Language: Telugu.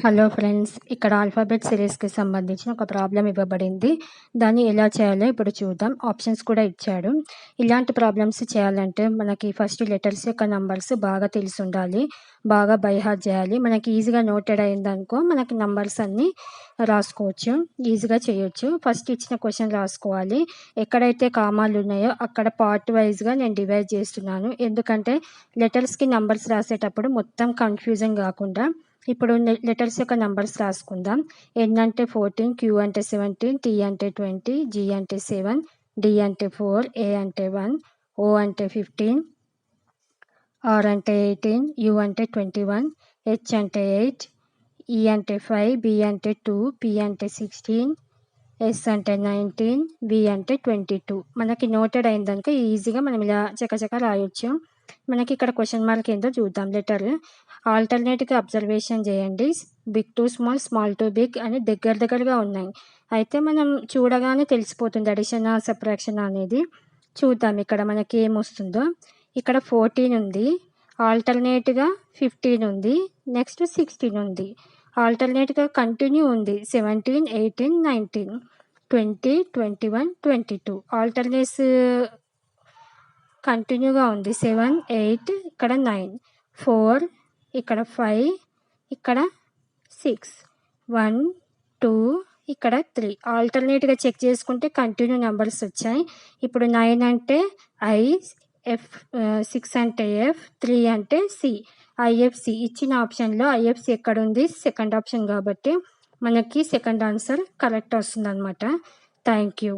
హలో ఫ్రెండ్స్, ఇక్కడ ఆల్ఫాబెట్ సిరీస్‌కి సంబంధించిన ఒక ప్రాబ్లమ్ ఇవ్వబడింది. దాన్ని ఎలా చేయాలో ఇప్పుడు చూద్దాం. ఆప్షన్స్ కూడా ఇచ్చాడు. ఇలాంటి ప్రాబ్లమ్స్ చేయాలంటే మనకి ఫస్ట్ లెటర్స్ యొక్క నంబర్స్ బాగా తెలిసుండాలి. బాగా బై హార్ట్ చేయాలి. మనకి ఈజీగా నోటెడ్ అయిందనుకో మనకి నంబర్స్ అన్నీ రాసుకోవచ్చు. ఈజీగా చేయొచ్చు. ఫస్ట్ ఇచ్చిన క్వెషన్ రాసుకోవాలి. ఎక్కడైతే కామాలు ఉన్నాయో అక్కడ పార్ట్ వైస్‌గా నేను డివైడ్ చేస్తున్నాను. ఎందుకంటే లెటర్స్‌కి నంబర్స్ రాసేటప్పుడు మొత్తం కన్‌ఫ్యూజన్ కాకుండా ఇప్పుడు లెటర్స్ యొక్క నంబర్స్ రాసుకుందాం. ఎన్ అంటే 14, క్యూ అంటే 17, టీ అంటే 20, జీ అంటే 7, డి అంటే 4, ఏ అంటే 1, ఓ అంటే 15, ఆర్ అంటే 18, యు అంటే 21, హెచ్ అంటే 8, ఈ అంటే 5, బి అంటే 2, పి అంటే 16, ఎస్ అంటే 19, వి అంటే 22. మనకి నోటెడ్ అయిందనుకో ఈజీగా మనం ఇలా చకచక రాయొచ్చు. మనకి ఇక్కడ క్వెషన్ మార్క్ ఏందో చూద్దాం. లెటర్ ఆల్టర్నేట్గా అబ్జర్వేషన్ చేయండి. Big to small, small to big అని దగ్గరగా ఉన్నాయి. అయితే మనం చూడగానే తెలిసిపోతుంది అడిషన్ సబ్ట్రాక్షన్ అనేది. చూద్దాం ఇక్కడ మనకి ఏమొస్తుందో. ఇక్కడ 14 ఉంది, ఆల్టర్నేట్గా 15 ఉంది, నెక్స్ట్ 16 ఉంది, ఆల్టర్నేట్గా కంటిన్యూ ఉంది 17, 18, 19, 20, 21, 22. ఆల్టర్నేట్స్ కంటిన్యూగా ఉంది 7, 8, ఇక్కడ 9, 4, ఇక్కడ 5, ఇక్కడ 6, 1, 2, ఇక్కడ 3. ఆల్టర్నేట్గా చెక్ చేసుకుంటే కంటిన్యూ నెంబర్స్ వచ్చాయి. ఇప్పుడు 9 అంటే ఐ, ఎఫ్, 6 అంటే ఎఫ్, 3 అంటే సి, ఐఎఫ్సి. ఇచ్చిన ఆప్షన్లో ఐఎఫ్సి ఎక్కడుంది? సెకండ్ ఆప్షన్ కాబట్టి మనకి సెకండ్ ఆన్సర్ కరెక్ట్ వస్తుందన్నమాట. Thank you.